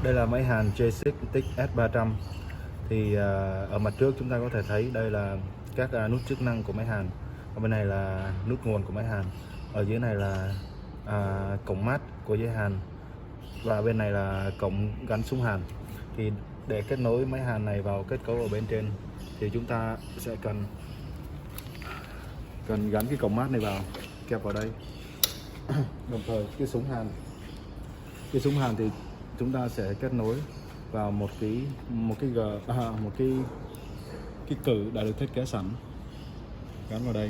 Đây là máy hàn J6 S300. Thì ở mặt trước chúng ta có thể thấy đây là các nút chức năng của máy hàn. Ở bên này là nút nguồn của máy hàn. Ở dưới này là cổng mát của dây hàn. Và bên này là cổng gắn súng hàn. Thì để kết nối máy hàn này vào kết cấu ở bên trên thì chúng ta sẽ cần gắn cái cổng mát này vào, kẹp vào đây. Đồng thời cái súng hàn thì chúng ta sẽ kết nối vào một cái cử đã được thiết kế sẵn, gắn vào đây.